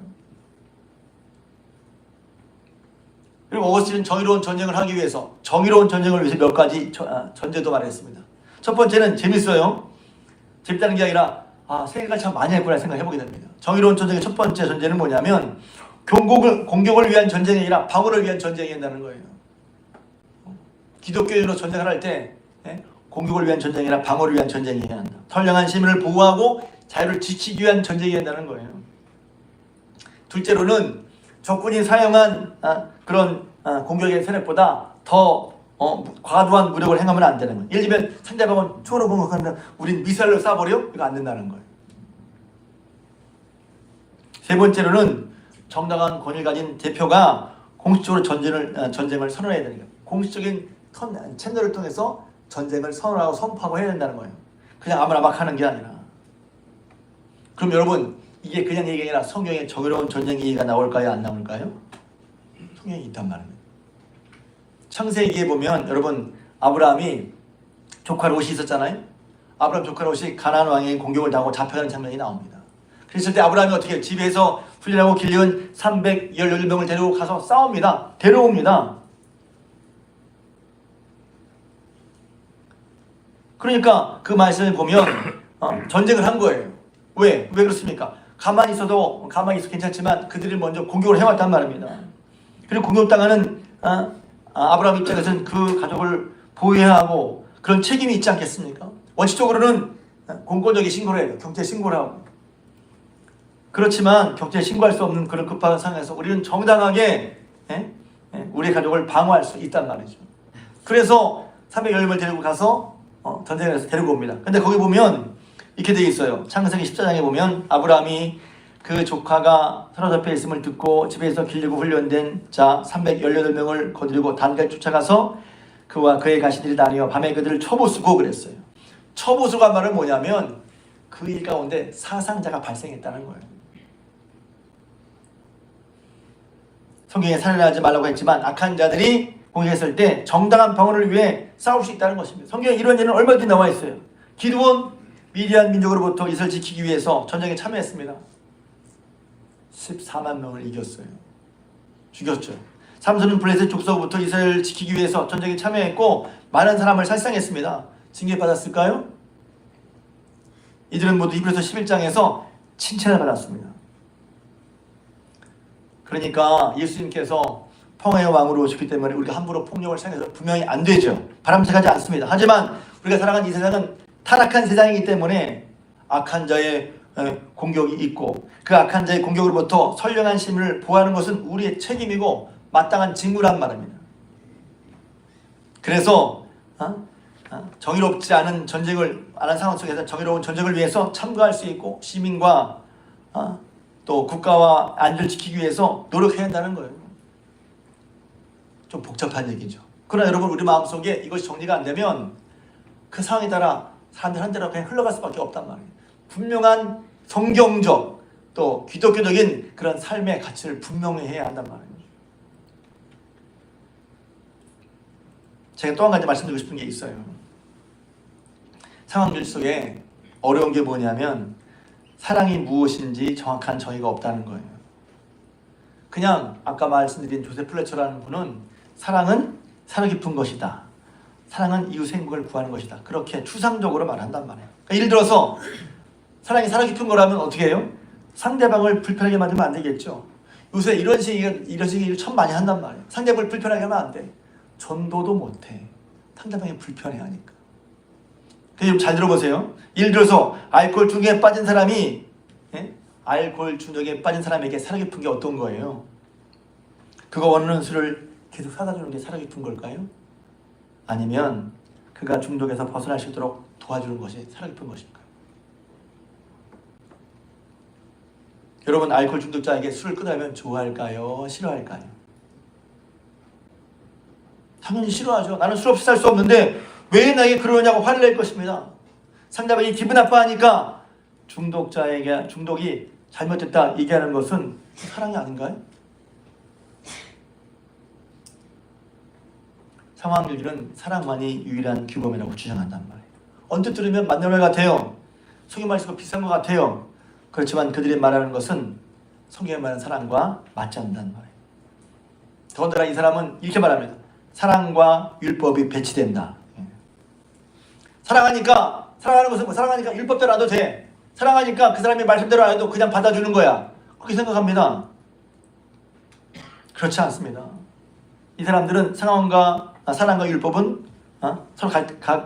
Speaker 1: 그리고 어거스틴은 정의로운 전쟁을 하기 위해서 정의로운 전쟁을 위해서 몇 가지 전제도 말했습니다. 첫 번째는 재밌어요. 재밌다는 게 아니라 생각을 참 많이 했구나 생각해보게 됩니다. 정의로운 전쟁의 첫 번째 전제는 뭐냐면 공격을 위한 전쟁이 아니라 방어를 위한 전쟁이 된다는 거예요. 기독교인으로 전쟁을 할 때 공격을 위한 전쟁이 아니라 방어를 위한 전쟁이어야 한다. 선량한 시민을 보호하고 자유를 지키기 위한 전쟁이 된다는 거예요. 둘째로는 적군이 사용한 그런 공격의 세력보다 더 과도한 무력을 행하면 안 되는 거예요. 예를 들면 상대방은 총으로 공격하는데 우린 미사일로 쏴버려? 이거 안 된다는 거예요. 세 번째로는 정당한 권위를 가진 대표가 공식적으로 전쟁을 선언해야 되는 거예요. 공식적인 채널을 통해서 전쟁을 선언하고 선포하고 해야 된다는 거예요. 그냥 아무나 막 하는 게 아니라. 그럼 여러분 이게 그냥 얘기가 아니라 성경에 정의로운 전쟁 얘기가 나올까요? 안 나올까요? 성경에 있단 말입니다. 창세기에 보면 여러분 아브라함이 조카 롯이 있었잖아요. 아브라함 조카 롯이 가나안 왕의 공격을 당하고 잡혀가는 장면이 나옵니다. 그랬을 때 아브라함이 어떻게 해요? 집에서 훈련하고 길리은 318명을 데리고 가서 싸웁니다. 데려옵니다. 그러니까 그 말씀을 보면 전쟁을 한 거예요. 왜 그렇습니까? 가만히 있어도 괜찮지만 그들이 먼저 공격을 해왔단 말입니다. 그리고 공격당하는 아브라함 입장에서는 그 가족을 보호해야 하고 그런 책임이 있지 않겠습니까? 원칙적으로는 공권력이 신고를 해요. 경찰에 신고를 하고. 그렇지만 경찰에 신고할 수 없는 그런 급한 상황에서 우리는 정당하게 우리의 가족을 방어할 수 있단 말이죠. 그래서 300여명을 데리고 가서 전쟁을 해서 데리고 옵니다. 근데 거기 보면 이렇게 되어 있어요. 창세기 14장에 보면 아브라함이 그 조카가 사로잡혀 있음을 듣고 집에서 길르고 훈련된 자 318명을 거두려고 단까지 쫓아가서 그와 그의 가신들이 다니어 밤에 그들을 쳐부수고 그랬어요. 쳐부수가 말은 뭐냐면 그 일 가운데 사상자가 발생했다는 거예요. 성경에 살인하지 말라고 했지만 악한 자들이 공격했을 때 정당한 방어를 위해 싸울 수 있다는 것입니다. 성경에 이런 예는 얼마든지 나와 있어요. 기드온 미디안 민족으로부터 이스라엘을 지키기 위해서 전쟁에 참여했습니다. 14만 명을 이겼어요. 죽였죠. 삼손은 블레셋 족속부터 이스라엘을 지키기 위해서 전쟁에 참여했고 많은 사람을 살상했습니다. 징계받았을까요? 이들은 모두 히브리서 11장에서 칭찬을 받았습니다. 그러니까 예수님께서 평화의 왕으로 오셨기 때문에 우리가 함부로 폭력을 사용해서 분명히 안 되죠. 바람직하지 않습니다. 하지만 우리가 살아가는 이 세상은 타락한 세상이기 때문에 악한 자의 공격이 있고 그 악한 자의 공격으로부터 선량한 시민을 보호하는 것은 우리의 책임이고 마땅한 직무란 말입니다. 그래서 정의롭지 않은 전쟁을 하는 상황 속에서 정의로운 전쟁을 위해서 참가할 수 있고 시민과 또 국가와 안전을 지키기 위해서 노력해야 한다는 거예요. 좀 복잡한 얘기죠. 그러나 여러분 우리 마음속에 이것이 정리가 안 되면 그 상황에 따라 사람들 한 대로 그냥 흘러갈 수밖에 없단 말이에요. 분명한 성경적 또 기독교적인 그런 삶의 가치를 분명히 해야 한단 말이에요. 제가 또 한 가지 말씀드리고 싶은 게 있어요. 상황들 속에 어려운 게 뭐냐면 사랑이 무엇인지 정확한 정의가 없다는 거예요. 그냥 아까 말씀드린 조세 플래처라는 분은 사랑은 사려 깊은 것이다. 사랑은 이웃의 행복을 구하는 것이다. 그렇게 추상적으로 말한단 말이에요. 그러니까 예를 들어서 사랑이 사려 깊은 거라면 어떻게 해요? 상대방을 불편하게 만들면 안 되겠죠. 요새 이런 식의 참 많이 한단 말이에요. 상대방을 불편하게 하면 안 돼. 전도도 못해. 상대방이 불편해하니까. 그럼 잘 들어보세요. 예를 들어서 알코올 중독에 빠진 사람이 알코올 중독에 빠진 사람에게 사려 깊은 게 어떤 거예요? 그가 원하는 술을 계속 사다 주는 게 사려 깊은 걸까요? 아니면 그가 중독에서 벗어날 수 있도록 도와주는 것이 사려 깊은 것일까요? 여러분 알코올 중독자에게 술을 끊으면 좋아할까요? 싫어할까요? 당연히 싫어하죠. 나는 술 없이 살 수 없는데 왜 나에게 그러냐고 화를 낼 것입니다. 상대방이 기분 나빠하니까 중독이 잘못됐다 얘기하는 것은 사랑이 아닌가요? 상황들은 사랑만이 유일한 규범이라고 주장한단 말이에요. 언뜻 들으면 맞는 말 같아요. 성경 말씀과 비슷한 것 같아요. 그렇지만 그들이 말하는 것은 성경에 말하는 사랑과 맞지 않는다는 말이에요. 더군다나 이 사람은 이렇게 말합니다. 사랑과 율법이 배치된다. 사랑하는 것은 뭐 사랑하니까 율법대로 안 해도 돼. 사랑하니까 그 사람이 말씀대로 안 해도 그냥 받아주는 거야. 그렇게 생각합니다. 그렇지 않습니다. 이 사람들은 사랑과 율법은 서로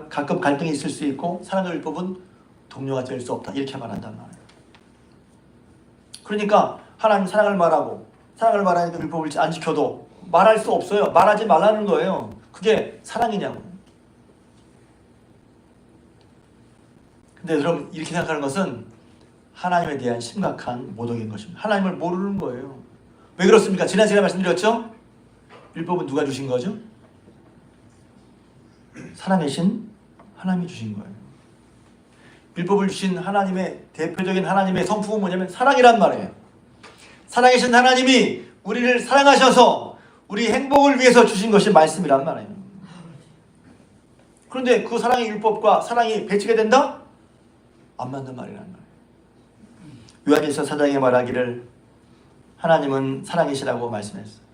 Speaker 1: 가끔 갈등이 있을 수 있고 사랑과 율법은 동료가 될 수 없다. 이렇게 말한단 말이에요. 그러니까 하나님 사랑을 말하니까 율법을 안 지켜도 말할 수 없어요. 말하지 말라는 거예요. 그게 사랑이냐고. 근데 여러분 이렇게 생각하는 것은 하나님에 대한 심각한 모독인 것입니다. 하나님을 모르는 거예요. 왜 그렇습니까? 지난 시간에 말씀드렸죠? 율법은 누가 주신 거죠? 살아계신 하나님이 주신 거예요. 율법을 주신 하나님의 대표적인 하나님의 성품은 뭐냐면 사랑이란 말이에요. 살아계신 하나님이 우리를 사랑하셔서 우리 행복을 위해서 주신 것이 말씀이란 말이에요. 그런데 그 사랑의 율법과 사랑이 배치가 된다? 안 맞는 말이란 말이에요. 요한일서 4장에 말하기를 하나님은 사랑이시라고 말씀했어요.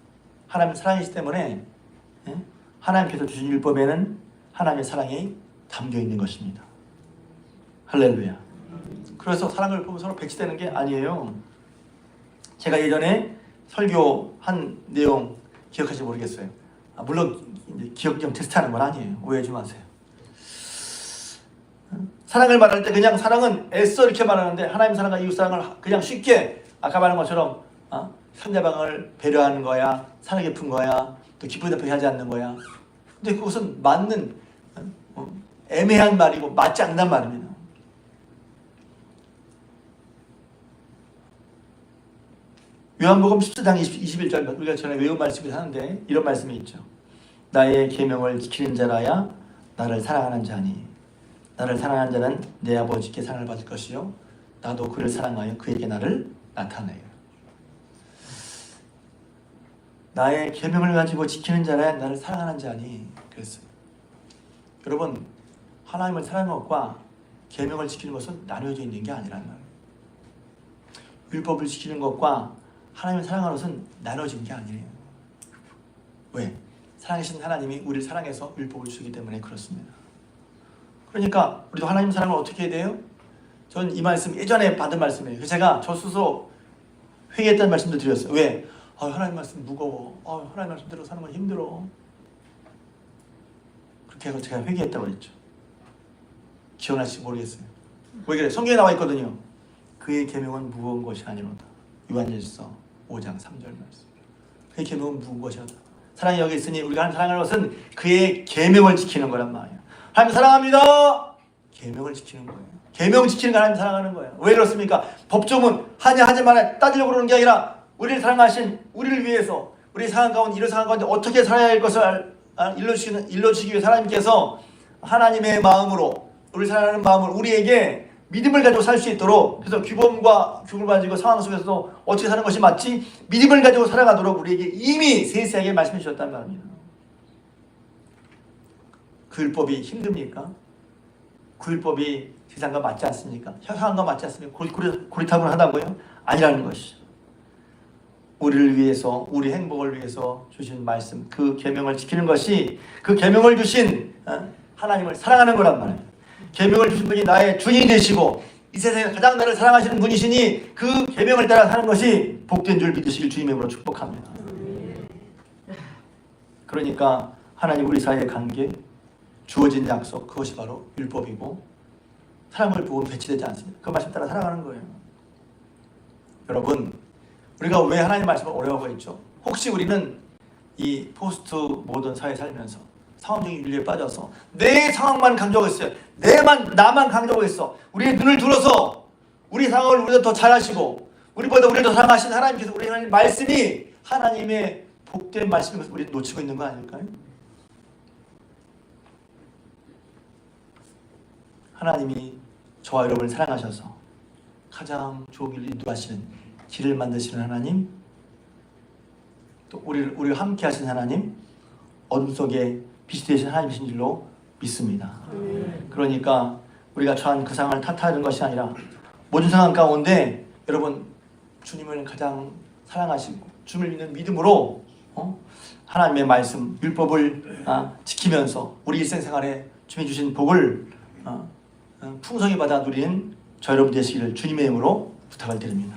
Speaker 1: 하나님은 사랑이시기 때문에 하나님께서 주신 율법에는 하나님의 사랑이 담겨 있는 것입니다. 할렐루야. 그래서 사랑과 율법은 서로 배치되는 게 아니에요. 제가 예전에 설교한 내용 기억하실지 모르겠어요. 물론 기억력 테스트하는 건 아니에요. 오해하지 마세요. 사랑을 말할 때 그냥 사랑은 애써 이렇게 말하는데 하나님 사랑과 이웃 사랑을 그냥 쉽게 아까 말한 것처럼 상대방을 배려하는 거야, 사랑 깊은 거야, 또 기쁘게 대표하지 않는 거야. 근데 그것은 맞는 애매한 말이고 맞지 않는 말입니다. 요한복음 14장 21절 우리가 전에 외운 말씀이 하는데 이런 말씀이 있죠. 나의 계명을 지키는 자라야 나를 사랑하는 자니 나를 사랑하는 자는 내 아버지께 사랑을 받을 것이요 나도 그를 사랑하여 그에게 나를 나타내요. 나의 계명을 가지고 지키는 자라야 나를 사랑하는 자니 그랬어요. 여러분, 하나님을 사랑하는 것과 계명을 지키는 것은 나뉘어져 있는 게 아니란 말이에요. 율법을 지키는 것과 하나님을 사랑하는 것은 나눠진 게 아니에요. 왜? 사랑하신 하나님이 우리를 사랑해서 율법을 주기 때문에 그렇습니다. 그러니까 우리도 하나님 사랑을 어떻게 해야 돼요? 전 이 말씀 예전에 받은 말씀이에요. 그래서 제가 저 스스로 회개했다는 말씀도 드렸어요. 왜? 하나님 말씀 무거워. 하나님 말씀대로 사는 건 힘들어. 그렇게 해서 제가 회개했다고 그랬죠. 기억나실지 모르겠어요. 왜 그래? 성경에 나와 있거든요. 그의 계명은 무거운 것이 아니로다. 요한일서 5장 3절 말씀. 그의 계명은 무거운 것이 아니로다. 사랑이 여기 있으니 우리가 하나님 사랑하는 것은 그의 계명을 지키는 거란 말이에요. 하나님 사랑합니다. 계명을 지키는 거예요. 계명 지키는 거 하나님 사랑하는 거예요. 왜 그렇습니까? 법조문 하냐 하지 말아야 따지려고 그러는 게 아니라 우리를 사랑하신 우리를 위해서 우리 상황 가운데 이런 상황 가운데 어떻게 살아야 할 것을 일러주시기 위해 하나님께서 하나님의 마음으로 우리를 사랑하는 마음으로 우리에게 믿음을 가지고 살 수 있도록 그래서 규범과 규범을 가지고 상황 속에서도 어떻게 사는 것이 맞지? 믿음을 가지고 살아가도록 우리에게 이미 세세하게 말씀해 주셨단 말입니다. 그 율법이 힘듭니까? 그 율법이 세상과 맞지 않습니까? 상황과 맞지 않습니까? 고리타분하다고요? 아니라는 것이죠. 우리를 위해서 우리 행복을 위해서 주신 말씀 그 계명을 지키는 것이 그 계명을 주신 하나님을 사랑하는 거란 말이에요. 계명을 주신 분이 나의 주인이 되시고 이 세상에 가장 나를 사랑하시는 분이시니 그 계명을 따라 사는 것이 복된 줄 믿으시길 주님의 이름으로 축복합니다. 그러니까 하나님 우리 사이의 관계 주어진 약속 그것이 바로 율법이고 사랑을 부으면 배치되지 않습니다. 그 말씀 따라 살아가는 거예요. 여러분 우리가 왜 하나님 말씀을 어려워하고 있죠? 혹시 우리는 이 포스트 모던 사회에 살면서 상황적인 윤리에 빠져서 내 상황만 강조하고 있어요. 나만 강조하고 있어. 우리의 눈을 들어서 우리 상황을 우리보다 더 잘하시고 우리보다 우리를 더 사랑하신 하나님께서 우리 하나님 말씀이 하나님의 복된 말씀인 것을 우리 놓치고 있는 거 아닐까요? 하나님이 저와 여러분을 사랑하셔서 가장 좋은 길을 인도하시는 길을 만드시는 하나님 또 우리를 함께 하신 하나님 어둠 속에 빛이 되신 하나님이신 줄로 믿습니다. 그러니까 우리가 처한 그 상황을 탓하는 것이 아니라 모든 상황 가운데 여러분 주님을 가장 사랑하시고 주님을 믿는 믿음으로 하나님의 말씀 율법을 지키면서 우리 일생생활에 주님이 주신 복을 풍성히 받아 누리는 저 여러분 되시기를 주님의 이름으로 부탁을 드립니다.